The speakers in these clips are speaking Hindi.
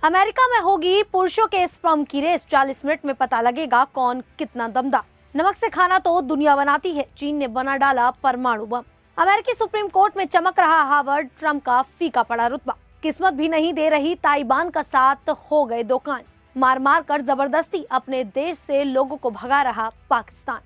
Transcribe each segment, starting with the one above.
अमेरिका में होगी पुरुषों के स्पर्म की रेस। 40 मिनट में पता लगेगा कौन कितना दमदार। नमक से खाना तो दुनिया बनाती है, चीन ने बना डाला परमाणु बम। अमेरिकी सुप्रीम कोर्ट में चमक रहा हार्वर्ड, ट्रंप का फीका पड़ा रुतबा। किस्मत भी नहीं दे रही ताइवान का साथ, हो गए दो कांड। मार मार कर जबरदस्ती अपने देश से लोगों को भगा रहा पाकिस्तान।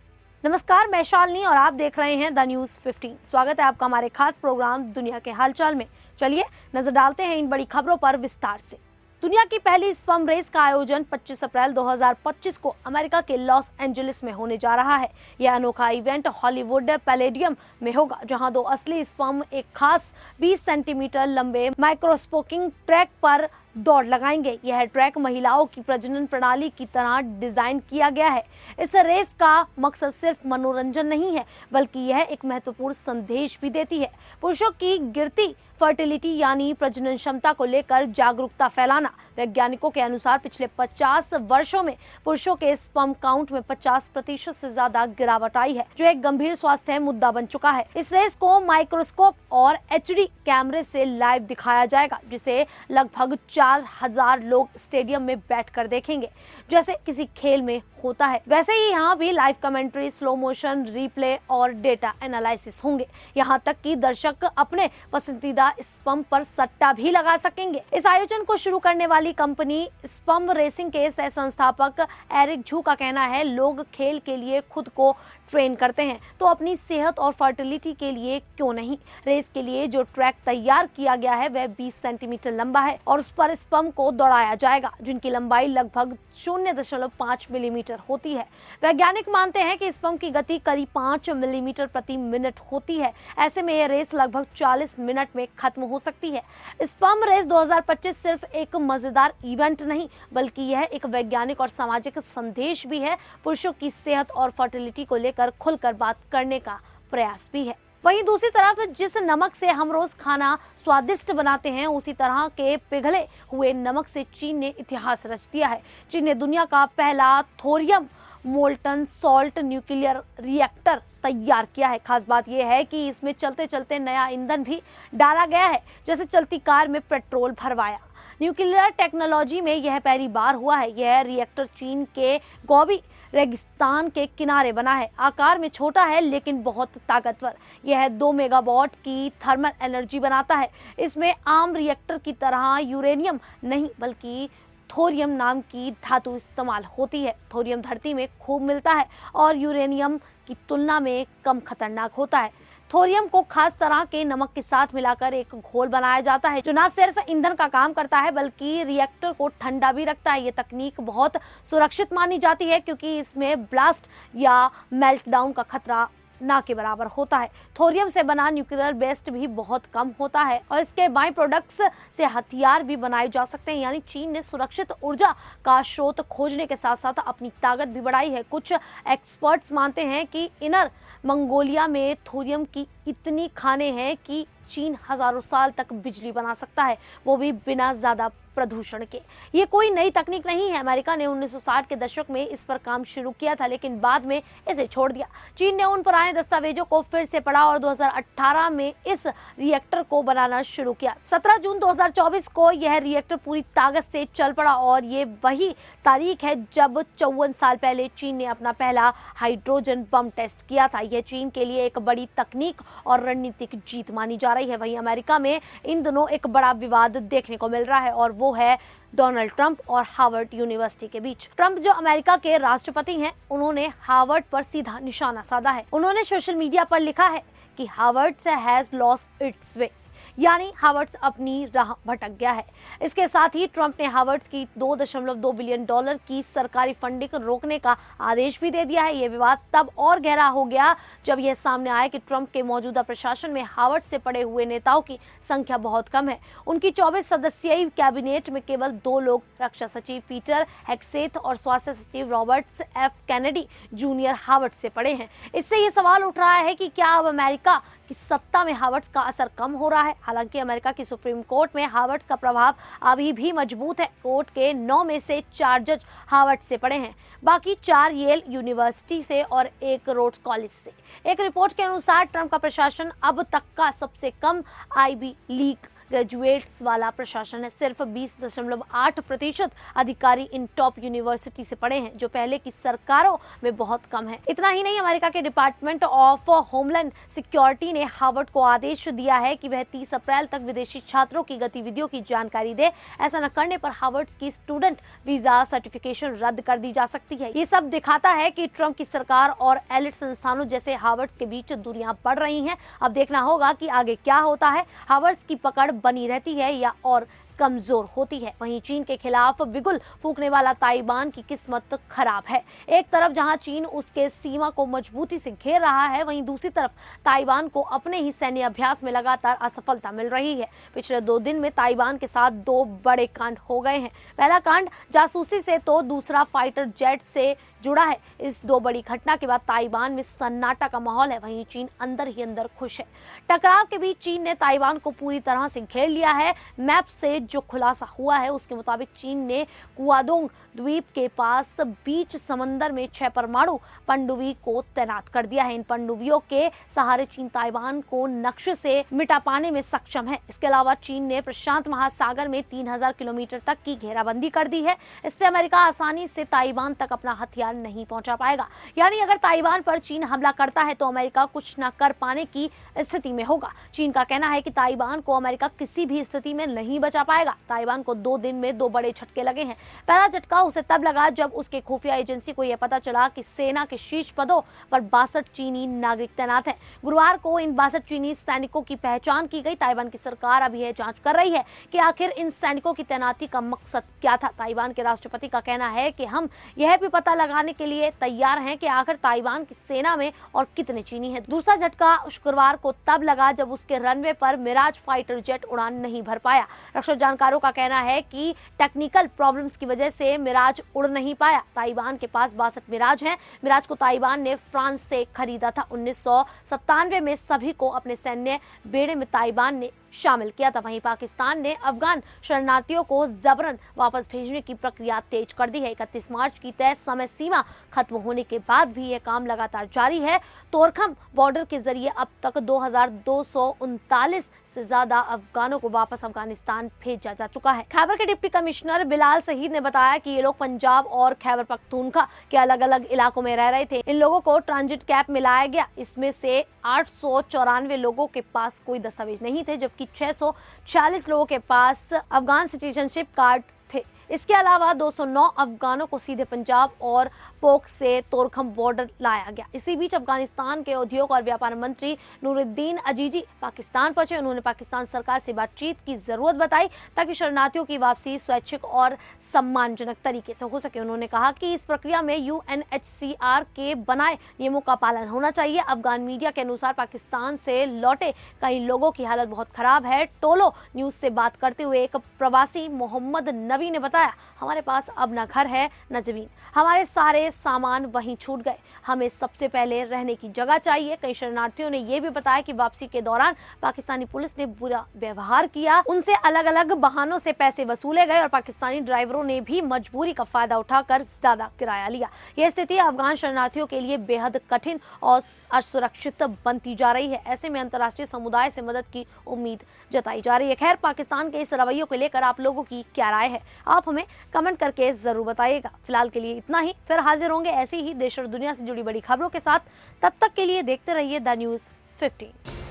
नमस्कार, मैं शालिनी और आप देख रहे हैं द न्यूज 15। स्वागत है आपका हमारे खास प्रोग्राम दुनिया के हालचाल में। चलिए नजर डालते हैं इन बड़ी खबरों पर विस्तार से। दुनिया की पहली स्पर्म रेस का आयोजन 25 अप्रैल 2025 को अमेरिका के लॉस एंजलिस में होने जा रहा है। यह अनोखा इवेंट हॉलीवुड पैलेडियम में होगा, जहां दो असली स्पर्म एक खास 20 सेंटीमीटर लंबे माइक्रोस्कोपिक ट्रैक पर दौड़ लगाएंगे। यह ट्रैक महिलाओं की प्रजनन प्रणाली की तरह डिजाइन किया गया है। इस रेस का मकसद सिर्फ मनोरंजन नहीं है, बल्कि यह एक महत्वपूर्ण संदेश भी देती है। पुरुषों की गिरती फर्टिलिटी यानी प्रजनन क्षमता को लेकर जागरूकता फैलाना। वैज्ञानिकों के अनुसार पिछले 50 वर्षों में पुरुषों के स्पर्म काउंट में 50% से ज्यादा गिरावट आई है, जो एक गंभीर स्वास्थ्य मुद्दा बन चुका है। इस रेस को माइक्रोस्कोप और एचडी कैमरे से लाइव दिखाया जाएगा, जिसे लगभग 4000 लोग स्टेडियम में बैठकर देखेंगे, जैसे किसी खेल में होता है। वैसे ही यहाँ भी live commentary, slow motion replay और डेटा एनालिसिस होंगे। यहाँ तक कि दर्शक अपने पसंदीदा स्पर्म पर सट्टा भी लगा सकेंगे। इस आयोजन को शुरू करने वाली कंपनी स्पर्म रेसिंग के सह संस्थापक एरिक झू का कहना है, लोग खेल के लिए खुद को ट्रेन करते हैं तो अपनी सेहत और फर्टिलिटी के लिए क्यों नहीं। रेस के लिए जो ट्रैक तैयार किया गया है वह 20 सेंटीमीटर लंबा है और उस पर स्पर्म को दौड़ाया जाएगा, जिनकी लंबाई लगभग 0.5 मिलीमीटर होती है। वैज्ञानिक मानते हैं कि स्पर्म की गति करीब 5 मिलीमीटर प्रति मिनट होती है। ऐसे में यह रेस लगभग 40 मिनट में खत्म हो सकती है। स्पर्म रेस 2025 सिर्फ एक मजेदार इवेंट नहीं, बल्कि यह एक वैज्ञानिक और सामाजिक संदेश भी है। पुरुषों की सेहत और फर्टिलिटी को लेकर खुलकर बात करने का प्रयास भी है। वहीं दूसरी तरफ जिस नमक से हम रोज खाना स्वादिष्ट बनाते हैं, उसी तरह के पिघले हुए नमक से चीन ने इतिहास रच दिया है। चीन ने दुनिया का पहला thorium molten salt nuclear reactor तैयार किया है। खास बात यह है कि इसमें चलते चलते नया ईंधन भी डाला गया है, जैसे चलती कार में पेट्रोल भरवाया। न्यूक्लियर टेक्नोलॉजी में यह पहली बार हुआ है। यह रिएक्टर चीन के गोबी रेगिस्तान के किनारे बना है। आकार में छोटा है लेकिन बहुत ताकतवर। यह 2 मेगावाट की थर्मल एनर्जी बनाता है। इसमें आम रिएक्टर की तरह यूरेनियम नहीं, बल्कि थोरियम नाम की धातु इस्तेमाल होती है। थोरियम धरती में खूब मिलता है और यूरेनियम की तुलना में कम खतरनाक होता है। थोरियम को खास तरह के नमक के साथ मिलाकर एक घोल बनाया जाता है, जो न सिर्फ ईंधन का काम करता है बल्कि रिएक्टर को ठंडा भी रखता है। ये तकनीक बहुत सुरक्षित मानी जाती है, क्योंकि इसमें ब्लास्ट या मेल्टडाउन का खतरा ना के बराबर होता है। थोरियम से बना न्यूक्लियर वेस्ट भी बहुत कम होता है और इसके बाई प्रोडक्ट्स से हथियार भी बनाए जा सकते हैं। यानी चीन ने सुरक्षित ऊर्जा का स्रोत खोजने के साथ साथ अपनी ताकत भी बढ़ाई है। कुछ एक्सपर्ट्स मानते हैं कि इनर मंगोलिया में थोरियम की इतनी खानें हैं कि चीन हजारों साल तक बिजली बना सकता है, वो भी बिना ज्यादा प्रदूषण के। ये कोई नई तकनीक नहीं है। अमेरिका ने 1960 के दशक में इस पर काम शुरू किया था, लेकिन बाद में इसे छोड़ दिया। चीन ने उन पुराने दस्तावेजों को फिर से पढ़ा और 2018 में इस रिएक्टर को बनाना शुरू किया। 17 जून 2024 को यह रिएक्टर पूरी ताकत से चल पड़ा और ये वही तारीख है जब 54 साल पहले चीन ने अपना पहला हाइड्रोजन बम टेस्ट किया था। यह चीन के लिए एक बड़ी तकनीक और रणनीतिक जीत मानी जा रही है। वहीं अमेरिका में इन दिनों एक बड़ा विवाद देखने को मिल रहा है और वो है डोनाल्ड ट्रंप और हार्वर्ड यूनिवर्सिटी के बीच। ट्रंप जो अमेरिका के राष्ट्रपति हैं, उन्होंने हार्वर्ड पर सीधा निशाना साधा है। उन्होंने सोशल मीडिया पर लिखा है कि हार्वर्ड हैज लॉस्ट इट्स वे, यानी हार्वर्ड अपनी राह भटक गया है। इसके साथ ही ट्रंप ने हार्वर्ड की $2.2 बिलियन की सरकारी फंडिंग रोकने का आदेश भी दे दिया है। यह विवाद तब और गहरा हो गया जब यह सामने आया कि ट्रंप के मौजूदा प्रशासन में हार्वर्ड से पढ़े हुए नेताओं की संख्या बहुत कम है। उनकी 24 सदस्यीय कैबिनेट में केवल 2 लोग, रक्षा सचिव पीटर हेगसेथ और स्वास्थ्य सचिव Robert F Kennedy junior, Harvard से पढ़े हैं। इससे यह सवाल उठ रहा है कि क्या अब अमेरिका की सत्ता में हार्वर्ड का असर कम हो रहा है। हालांकि अमेरिका की सुप्रीम कोर्ट में हार्वर्ड का प्रभाव अभी भी मजबूत है। कोर्ट के 9 में से 4 जज हार्वर्ड से पढ़े हैं, बाकी 4 येल यूनिवर्सिटी से और 1 रोड्स कॉलेज से। एक रिपोर्ट के अनुसार ट्रंप का प्रशासन अब तक का सबसे कम आईवी लीग ग्रेजुएट्स वाला प्रशासन है। सिर्फ 20.8% अधिकारी इन टॉप यूनिवर्सिटी से पढ़े हैं, जो पहले की सरकारों में बहुत कम है। इतना ही नहीं, अमेरिका के डिपार्टमेंट ऑफ होमलैंड सिक्योरिटी ने हार्वर्ड को आदेश दिया है कि वह 30 अप्रैल तक विदेशी छात्रों की गतिविधियों की जानकारी दे। ऐसा न करने पर हार्वर्ड की स्टूडेंट वीजा सर्टिफिकेशन रद्द कर दी जा सकती है। ये सब दिखाता है कि ट्रंप की सरकार और एलिट संस्थानों जैसे हार्वर्ड के बीच दूरियां बढ़ रही हैं। अब देखना होगा कि आगे क्या होता है। हार्वर्ड की पकड़ बनी रहती है या और कमजोर होती है। वहीं चीन के खिलाफ बिगुल फूंकने वाला ताइवान की किस्मत खराब है। एक तरफ जहां चीन उसके सीमा को मजबूती से घेर रहा है, वहीं दूसरी तरफ ताइवान को अपने ही सैन्य अभ्यास में लगातार असफलता मिल रही है। पिछले 2 दिन में ताइवान के साथ 2 बड़े कांड हो गए हैं। पहला कांड जासूसी से तो दूसरा फाइटर जेट से जुड़ा है। इस 2 बड़ी घटना के बाद ताइवान में सन्नाटा का माहौल है। वहीं चीन अंदर ही अंदर खुश है। टकराव के बीच चीन ने ताइवान को पूरी तरह से घेर लिया है। मैप से जो खुलासा हुआ है उसके मुताबिक चीन ने गुआदोंग द्वीप के पास बीच समंदर में 6 परमाणु पनडुब्बी को तैनात कर दिया है। इन पनडुब्बियों के सहारे चीन ताइवान को नक्शे से मिटा पाने में सक्षम है। इसके अलावा चीन ने प्रशांत महासागर में 3000 किलोमीटर तक की घेराबंदी कर दी है। इससे अमेरिका आसानी से ताइवान तक अपना हथियार नहीं पहुंचा पाएगा। यानी अगर ताइवान पर चीन हमला करता है तो अमेरिका कुछ न कर पाने की स्थिति में होगा। चीन का कहना है कि ताइवान को अमेरिका किसी भी स्थिति में नहीं बचा पाएगा। ताइवान को 2 दिन में 2 बड़े झटके लगे हैं। पहला झटका उसे तब लगा जब उसके खुफिया एजेंसी को यह पता चला कि सेना के शीर्ष पदों पर 62 चीनी नागरिक तैनात हैं। गुरुवार को इन 62 चीनी सैनिकों की पहचान की गई। ताइवान की सरकार अभी यह जांच कर रही है कि आखिर इन सैनिकों की तैनाती का मकसद क्या था। ताइवान के राष्ट्रपति का कहना है कि हम यह भी पता लगाने के लिए तैयार हैं कि आखिर ताइवान की सेना में और कितने चीनी हैं। दूसरा झटका शुक्रवार को तब लगा जब उसके रनवे पर मिराज फाइटर जेट उड़ान नहीं भर पाया। रक्षा जानकारों का कहना है कि टेक्निकल प्रॉब्लम्स की वजह से मिराज उड़ नहीं पाया। ताइवान के पास 62 मिराज हैं। मिराज को ताइवान ने फ्रांस से खरीदा था। 1997 में सभी को अपने सैन्य बेड़े में ताइवान ने शामिल किया था। वहीं पाकिस्तान ने अफगान शरणार्थियों को जबरन वापस भेजने की प्रक्रिया तेज कर दी है। 31 मार्च की तय समय सीमा खत्म होने के बाद भी यह काम लगातार जारी है। तोरखम बॉर्डर के जरिए अब तक 2239 से ज्यादा अफगानों को वापस अफगानिस्तान भेजा जा चुका है। खैबर के डिप्टी कमिश्नर बिलाल शहीद ने बताया कि ये लोग पंजाब और खैबर पख्तूनख्वा के अलग अलग इलाकों में रह रहे थे। इन लोगों को ट्रांजिट कैंप में लाया गया। इसमें से 894 लोगों के पास कोई दस्तावेज नहीं थे, जबकि 646 लोगों के पास अफगान सिटीजनशिप कार्ड थे। इसके अलावा 209 अफगानों को सीधे पंजाब और पोक से तोरखम बॉर्डर लाया गया। इसी बीच अफगानिस्तान के उद्योग और व्यापार मंत्री नूरुद्दीन अजीजी पाकिस्तान पहुंचे। उन्होंने पाकिस्तान सरकार से बातचीत की जरूरत बताई ताकि शरणार्थियों की वापसी स्वैच्छिक और सम्मानजनक तरीके से हो सके। उन्होंने कहा कि इस प्रक्रिया में UNHCR के बनाए नियमों का पालन होना चाहिए। अफगान मीडिया के अनुसार पाकिस्तान से लौटे कई लोगों की हालत बहुत खराब है। टोलो न्यूज से बात करते हुए एक प्रवासी मोहम्मद नबी ने बताया, हमारे पास अब न घर है न जमीन, हमारे सारे सामान वहीं छूट गए, हमें सबसे पहले रहने की जगह चाहिए। कई शरणार्थियों ने यह भी बताया कि वापसी के दौरान पाकिस्तानी पुलिस ने बुरा व्यवहार किया, उनसे अलग अलग बहानों से पैसे वसूले गए और पाकिस्तानी ड्राइवरों ने भी मजबूरी का फायदा उठाकर ज्यादा किराया लिया। यह स्थिति अफगान शरणार्थियों के लिए बेहद कठिन और असुरक्षित बनती जा रही है। ऐसे में अंतर्राष्ट्रीय समुदाय से मदद की उम्मीद जताई जा रही है। खैर, पाकिस्तान के इस रवैये को लेकर आप लोगों की क्या राय है, आप हमें कमेंट करके जरूर बताइएगा। फिलहाल के लिए इतना ही, फिर हाजिर होंगे ऐसी ही देश और दुनिया से जुड़ी बड़ी खबरों के साथ। तब तक के लिए देखते रहिए द न्यूज़ 15।